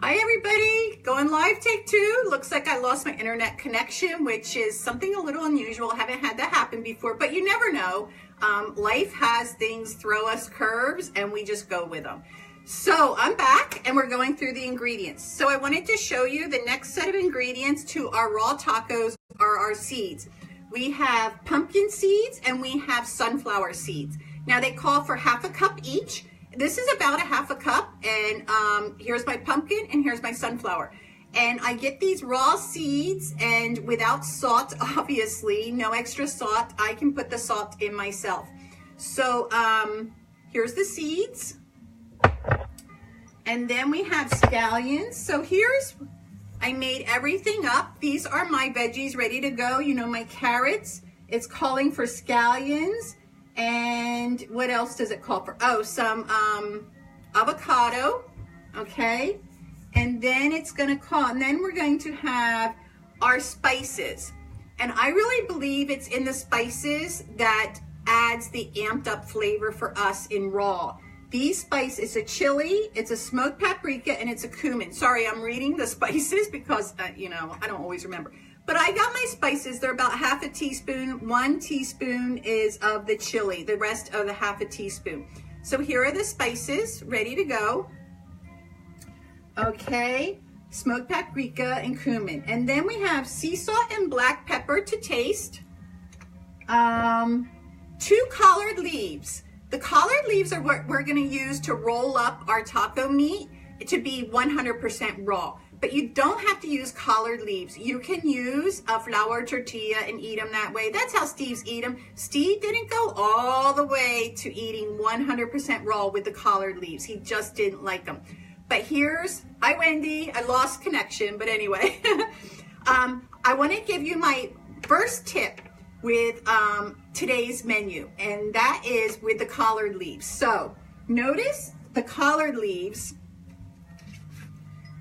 Hi everybody, going live, take two. Looks like I lost my internet connection, which is something a little unusual. I haven't had that happen before, but you never know. Life has things throw us curves and we just go with them. So I'm back and we're going through the ingredients. So I wanted to show you the next set of ingredients to our raw tacos are our seeds. We have pumpkin seeds and we have sunflower seeds. Now they call for half a cup each. This is about a half a cup, and here's my pumpkin and here's my sunflower. And I get these raw seeds, and without salt, obviously, no extra salt. I can put the salt in myself. So here's the seeds. And then we have scallions. So I made everything up. These are my veggies ready to go. You know, my carrots. It's calling for scallions. And what else does it call for? Oh, some avocado, okay? And then then we're going to have our spices. And I really believe it's in the spices that adds the amped up flavor for us in raw. These spices, it's a chili, it's a smoked paprika, and it's a cumin. Sorry, I'm reading the spices because, you know, I don't always remember. But I got my spices. They're about half a teaspoon. 1 teaspoon is of the chili, the rest of the half a teaspoon. So here are the spices ready to go. Okay, smoked paprika and cumin. And then we have sea salt and black pepper to taste. 2 collard leaves. The collard leaves are what we're gonna use to roll up our taco meat to be 100% raw. But you don't have to use collard leaves. You can use a flour tortilla and eat them that way. That's how Steve's eat them. Steve didn't go all the way to eating 100% raw with the collard leaves. He just didn't like them. But hi Wendy, I lost connection, but anyway. I wanna give you my first tip with today's menu, and that is with the collard leaves. So notice the collard leaves.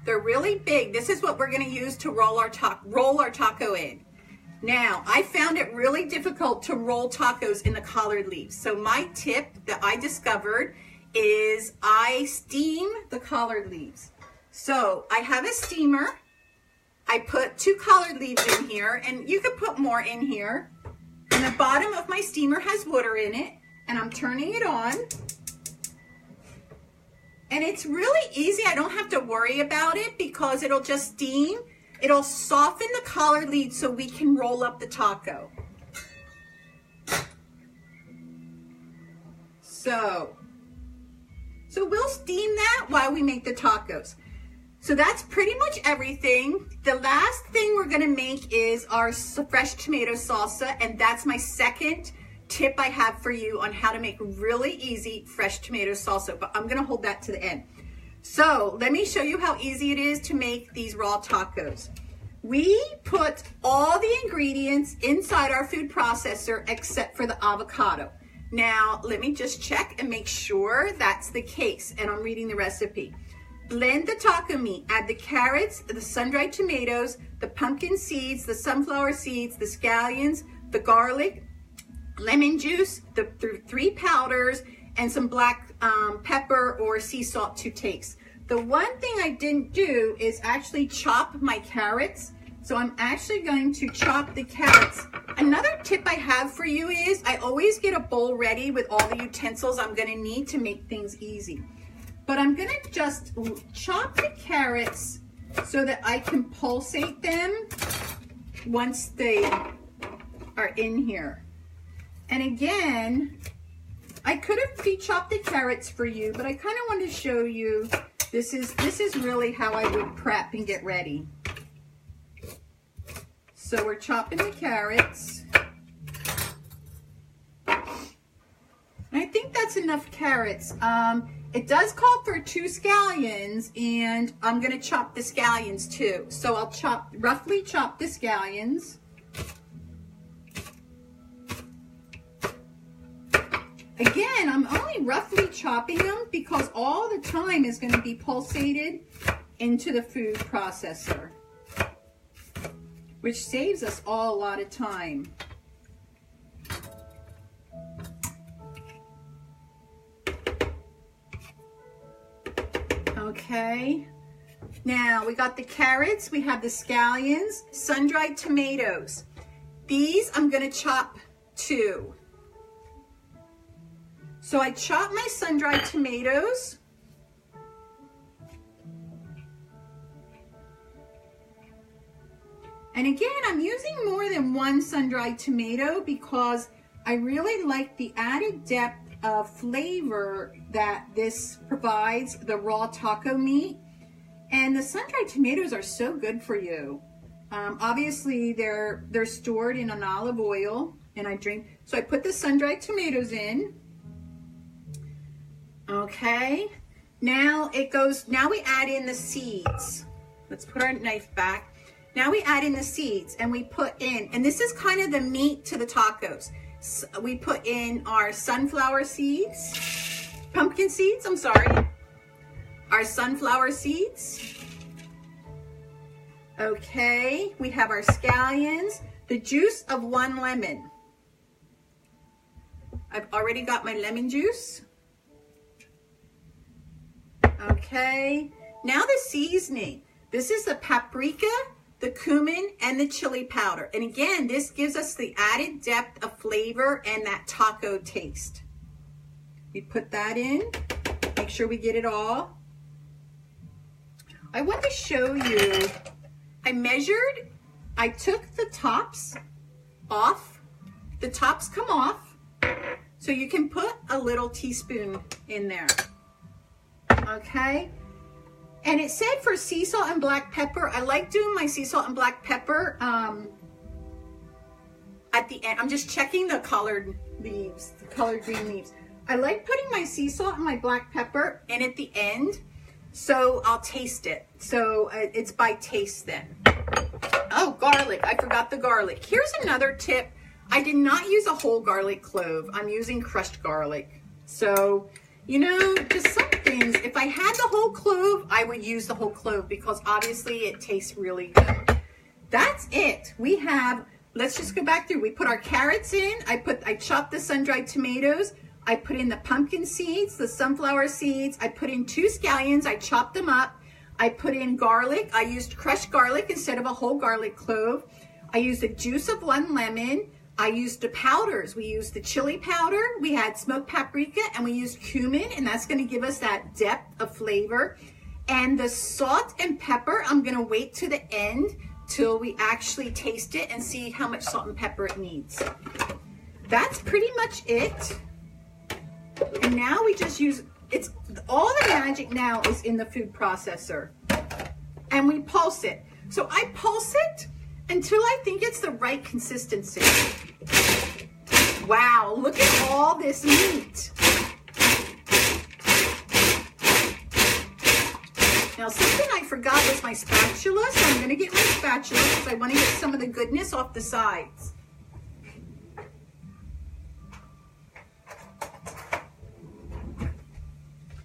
They're really big. This is what we're going to use to roll our taco in. Now, I found it really difficult to roll tacos in the collard leaves. So my tip that I discovered is I steam the collard leaves. So I have a steamer. I put 2 collard leaves in here, and you could put more in here. And the bottom of my steamer has water in it, and I'm turning it on. And it's really easy. I don't have to worry about it because it'll just steam. It'll soften the collard leaves so we can roll up the taco. So we'll steam that while we make the tacos. So that's pretty much everything. The last thing we're gonna make is our fresh tomato salsa, and that's my second tip I have for you on how to make really easy fresh tomato salsa, but I'm gonna hold that to the end. So let me show you how easy it is to make these raw tacos. We put all the ingredients inside our food processor except for the avocado. Now, let me just check and make sure that's the case, and I'm reading the recipe. Blend the taco meat, add the carrots, the sun-dried tomatoes, the pumpkin seeds, the sunflower seeds, the scallions, the garlic, lemon juice, the 3 powders, and some black pepper or sea salt to taste. The one thing I didn't do is actually chop my carrots. So I'm actually going to chop the carrots. Another tip I have for you is I always get a bowl ready with all the utensils I'm gonna need to make things easy. But I'm gonna just chop the carrots so that I can pulsate them once they are in here. And again, I could have pre-chopped the carrots for you, but I kind of want to show you, this is really how I would prep and get ready. So we're chopping the carrots. I think that's enough carrots. It does call for 2 scallions, and I'm going to chop the scallions too. So I'll roughly chop the scallions. Again, I'm only roughly chopping them because all the time is going to be pulsated into the food processor, which saves us all a lot of time. Okay, Now we got the carrots, we have the scallions, sun-dried tomatoes. These I'm gonna chop 2. So I chop my sun-dried tomatoes. And again, I'm using more than 1 sun-dried tomato because I really like the added depth of flavor that this provides, the raw taco meat. And the sun-dried tomatoes are so good for you. Obviously, they're stored in an olive oil, and so I put the sun-dried tomatoes in. Okay, now we add in the seeds. Let's put our knife back. Now we add in the seeds, and we put in, and this is kind of the meat to the tacos. So we put in our sunflower seeds, pumpkin seeds, I'm sorry. Our sunflower seeds. Okay, we have our scallions, the juice of 1 lemon. I've already got my lemon juice. Okay, now the seasoning. This is the paprika, the cumin, and the chili powder. And again, this gives us the added depth of flavor and that taco taste. We put that in, make sure we get it all. I want to show you, I took the tops off. The tops come off, so you can put a little teaspoon in there, okay? And it said for sea salt and black pepper. I like doing my sea salt and black pepper at the end. I'm just checking the colored leaves, the colored green leaves. I like putting my sea salt and my black pepper in at the end, so I'll taste it. So it's by taste then. Oh, garlic. I forgot the garlic. Here's another tip. I did not use a whole garlic clove. I'm using crushed garlic. So, you know, just some things, if I had the whole clove, I would use the whole clove because obviously it tastes really good. That's it. We have, let's just go back through. We put our carrots in. I chopped the sun-dried tomatoes. I put in the pumpkin seeds, the sunflower seeds. I put in 2 scallions. I chopped them up. I put in garlic. I used crushed garlic instead of a whole garlic clove. I used the juice of 1 lemon. I used the powders. We used the chili powder, we had smoked paprika, and we used cumin, and that's gonna give us that depth of flavor. And the salt and pepper, I'm gonna wait to the end till we actually taste it and see how much salt and pepper it needs. That's pretty much it. And now we just use, all the magic now is in the food processor. And we pulse it. So I pulse it until I think it's the right consistency. Wow, look at all this meat. Now something I forgot was my spatula, so I'm gonna get my spatula because I wanna get some of the goodness off the sides.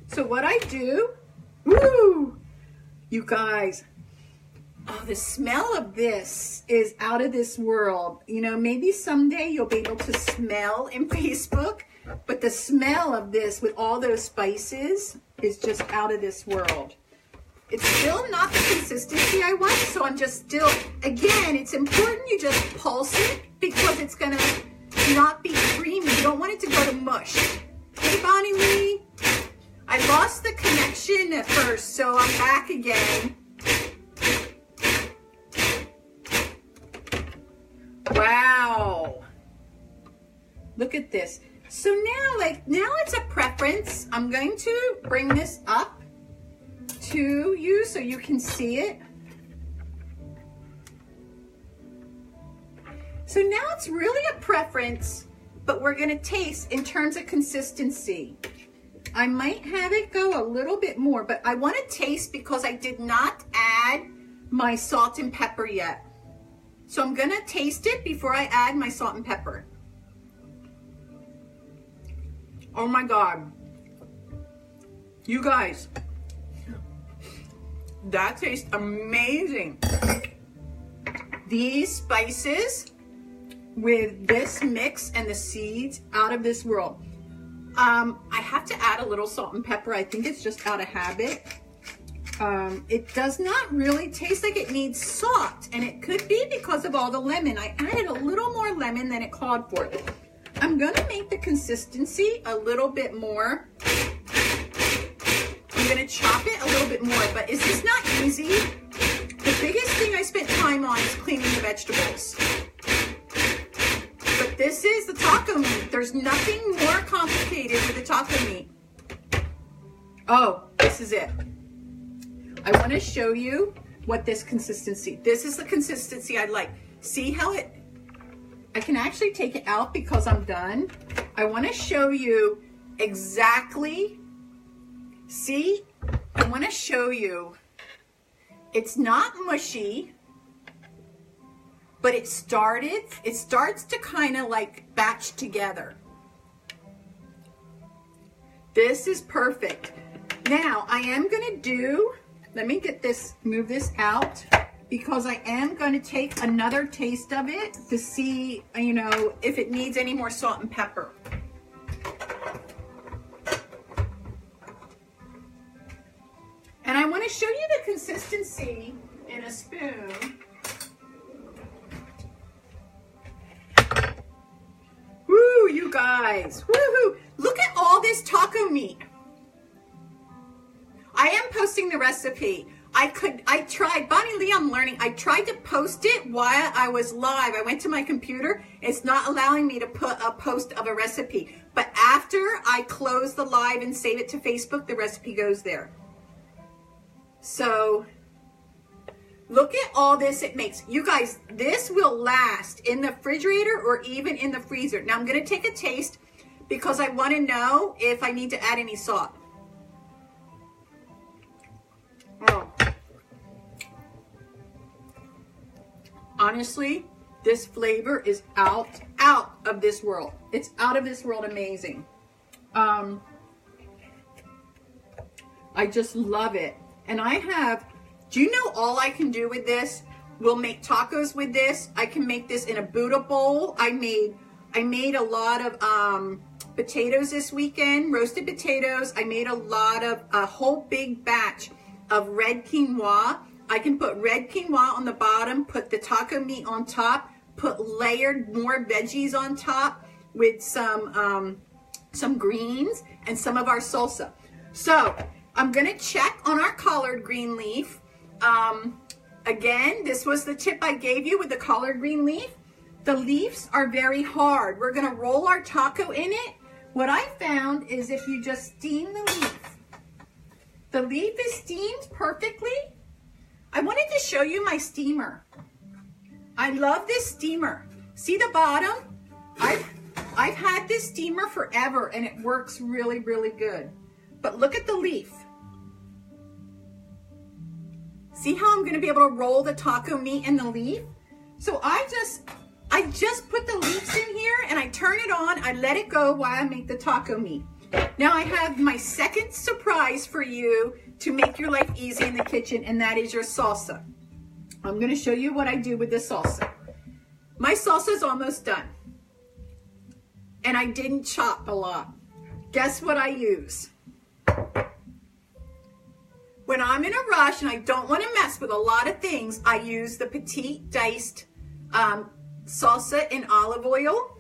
So what I do, woo, you guys, oh, the smell of this is out of this world. You know, maybe someday you'll be able to smell in Facebook, but the smell of this with all those spices is just out of this world. It's still not the consistency I want, so I'm just still, again, it's important you just pulse it because it's gonna not be creamy. You don't want it to go to mush. Hey, Bonnie Lee. I lost the connection at first, so I'm back again. Wow. Look at this. So now it's a preference. I'm going to bring this up to you so you can see it. So now it's really a preference, but we're going to taste in terms of consistency. I might have it go a little bit more, but I want to taste because I did not add my salt and pepper yet. So I'm going to taste it before I add my salt and pepper. Oh my God. You guys, that tastes amazing. These spices with this mix and the seeds, out of this world. I have to add a little salt and pepper. I think it's just out of habit. It does not really taste like it needs salt, and it could be because of all the lemon. I added a little more lemon than it called for. I'm gonna make the consistency a little bit more. I'm gonna chop it a little bit more, but is this not easy? The biggest thing I spent time on is cleaning the vegetables. But this is the taco meat. There's nothing more complicated with the taco meat. Oh, this is it. I want to show you what this consistency, this is the consistency I like. See how I can actually take it out because I'm done. I want to show you exactly, see, I want to show you, it's not mushy, but it starts to kind of like batch together. This is perfect. Now I am gonna do, let me get this, move this out, because I am gonna take another taste of it to see, you know, if it needs any more salt and pepper. And I wanna show you the consistency in a spoon. Woo, you guys, woohoo! Look at all this taco meat. I am posting the recipe. I tried, Bonnie Lee, I'm learning. I tried to post it while I was live. I went to my computer. It's not allowing me to put a post of a recipe. But after I close the live and save it to Facebook, the recipe goes there. So look at all this it makes. You guys, this will last in the refrigerator or even in the freezer. Now I'm gonna take a taste because I wanna know if I need to add any salt. Oh. Honestly, this flavor is out of this world. It's out of this world amazing. I just love it. And I have, do you know all I can do with this? We'll make tacos with this. I can make this in a Buddha bowl. I made a lot of potatoes this weekend, roasted potatoes. I made a whole big batch of red quinoa. I can put red quinoa on the bottom, put the taco meat on top, put layered more veggies on top with some greens and some of our salsa. So I'm gonna check on our collard green leaf. Again, this was the tip I gave you with the collard green leaf. The leaves are very hard. We're gonna roll our taco in it. What I found is if you just steam the leaf is steamed perfectly. I wanted to show you my steamer. I love this steamer. See the bottom? I've had this steamer forever and it works really, really good. But look at the leaf. See how I'm gonna be able to roll the taco meat in the leaf? So I just put the leaves in here and I turn it on, I let it go while I make the taco meat. Now I have my second surprise for you to make your life easy in the kitchen, and that is your salsa. I'm gonna show you what I do with the salsa. My salsa is almost done. And I didn't chop a lot. Guess what I use? When I'm in a rush and I don't want to mess with a lot of things, I use the petite diced salsa in olive oil.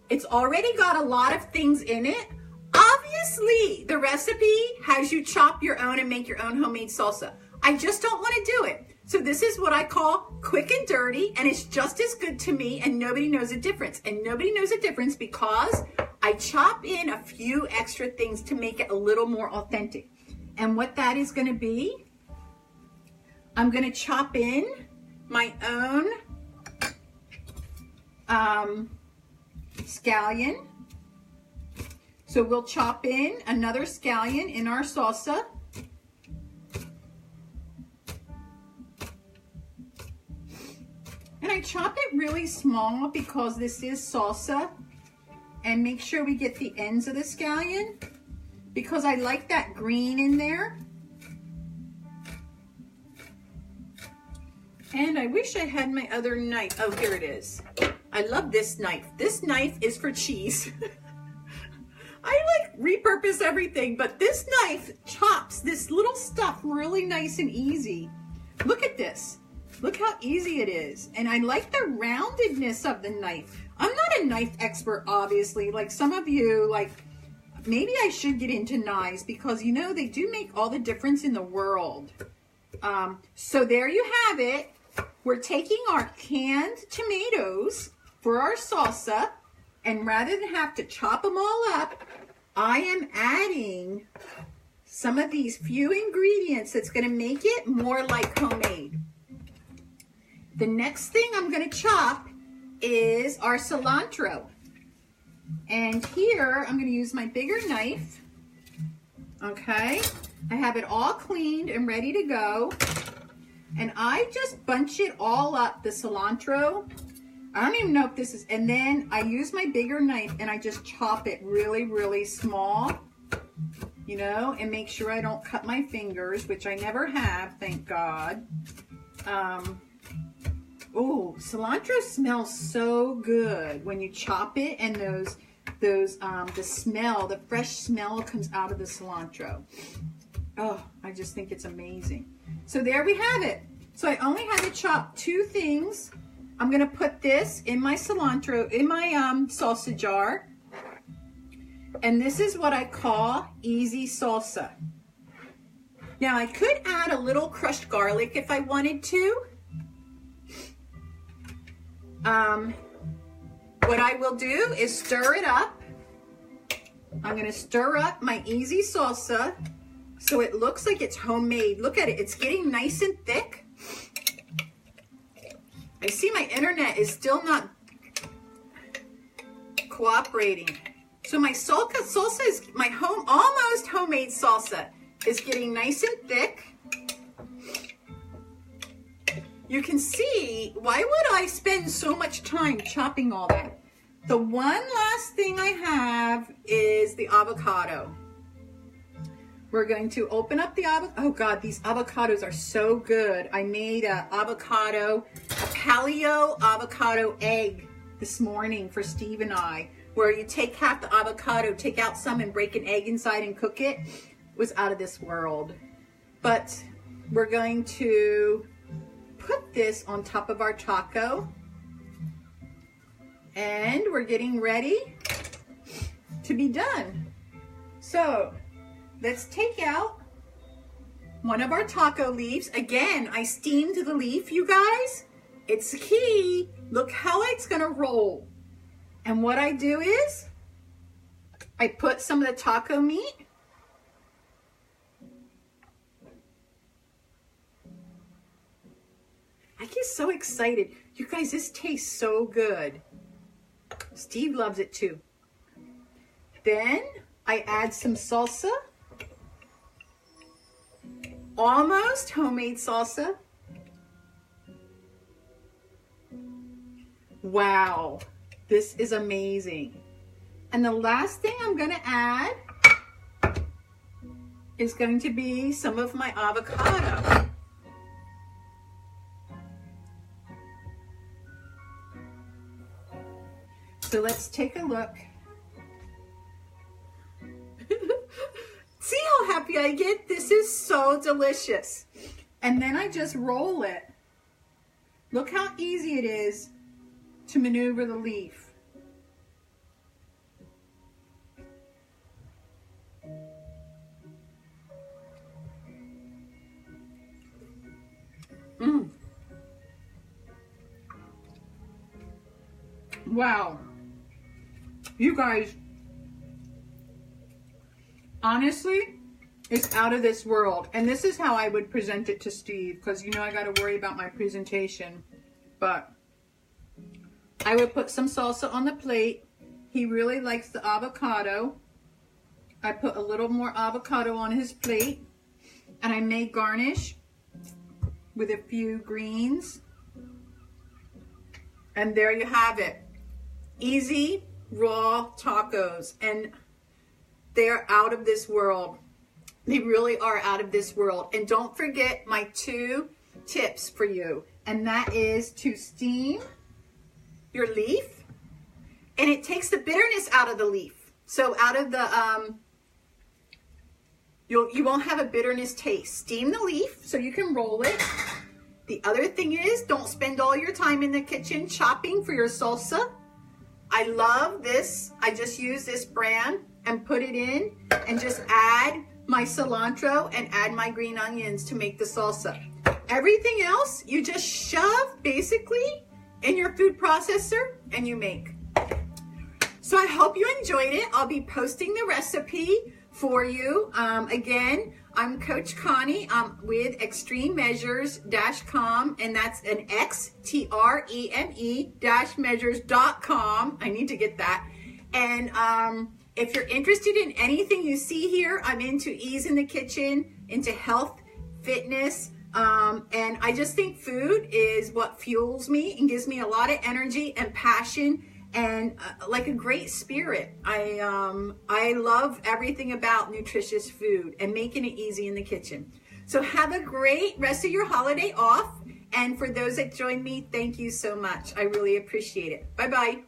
It's already got a lot of things in it. Obviously, the recipe has you chop your own and make your own homemade salsa. I just don't want to do it. So this is what I call quick and dirty, and it's just as good to me, and nobody knows a difference. And nobody knows a difference because I chop in a few extra things to make it a little more authentic. And what that is going to be, I'm going to chop in my own scallion. So we'll chop in another scallion in our salsa. And I chop it really small because this is salsa. And make sure we get the ends of the scallion because I like that green in there. And I wish I had my other knife. Oh, here it is. I love this knife. This knife is for cheese. I like repurpose everything, but this knife chops this little stuff really nice and easy. Look at this. Look how easy it is. And I like the roundedness of the knife. I'm not a knife expert, obviously. Like some of you, like, maybe I should get into knives because, you know, they do make all the difference in the world. So there you have it. We're taking our canned tomatoes for our salsa, and rather than have to chop them all up, I am adding some of these few ingredients that's going to make it more like homemade. The next thing I'm going to chop is our cilantro. And here I'm going to use my bigger knife. Okay, I have it all cleaned and ready to go. And I just bunch it all up, the cilantro. I don't even know if this is, and then I use my bigger knife and I just chop it really, really small, you know, and make sure I don't cut my fingers, which I never have, thank God. Oh, cilantro smells so good when you chop it, and the smell, the fresh smell comes out of the cilantro. Oh, I just think it's amazing. So there we have it. So I only had to chop 2 things. I'm gonna put this in my cilantro, in my salsa jar. And this is what I call easy salsa. Now I could add a little crushed garlic if I wanted to. What I will do is stir it up. I'm gonna stir up my easy salsa so it looks like it's homemade. Look at it, it's getting nice and thick. I see my internet is still not cooperating. So my salsa is, my almost homemade salsa is getting nice and thick. You can see, why would I spend so much time chopping all that? The one last thing I have is the avocado. We're going to open up the avocado. Oh God, these avocados are so good. I made a paleo avocado egg this morning for Steve and I, where you take half the avocado, take out some and break an egg inside and cook it. It was out of this world. But we're going to put this on top of our taco. And we're getting ready to be done. So let's take out one of our taco leaves. Again, I steamed the leaf, you guys. It's the key. Look how it's gonna roll. And what I do is, I put some of the taco meat. I get so excited. You guys, this tastes so good. Steve loves it too. Then I add some salsa. Almost homemade salsa. Wow, this is amazing. And the last thing I'm gonna add is going to be some of my avocado. So let's take a look. See how happy I get? This is so delicious. And then I just roll it. Look how easy it is to maneuver the leaf. Wow. You guys, honestly, it's out of this world. And this is how I would present it to Steve, because you know I got to worry about my presentation. But I would put some salsa on the plate. He really likes the avocado. I put a little more avocado on his plate. And I may garnish with a few greens. And there you have it. Easy raw tacos, and they're out of this world. They really are out of this world. And don't forget my 2 tips for you, and that is to steam your leaf, and it takes the bitterness out of the leaf. So out of the You won't have a bitterness taste. Steam the leaf so you can roll it. The other thing is, don't spend all your time in the kitchen chopping for your salsa. I love this. I just use this brand and put it in and just add my cilantro and add my green onions to make the salsa. Everything else, you just shove basically in your food processor and you make. So I hope you enjoyed it. I'll be posting the recipe for you. Again, I'm Coach Connie with XTREME-Measures.com, and that's an XTREME-Measures.com. I need to get that. And if you're interested in anything you see here, I'm into ease in the kitchen, into health, fitness, and I just think food is what fuels me and gives me a lot of energy and passion and like a great spirit. I love everything about nutritious food and making it easy in the kitchen. So have a great rest of your holiday off. And for those that joined me, thank you so much. I really appreciate it. Bye-bye.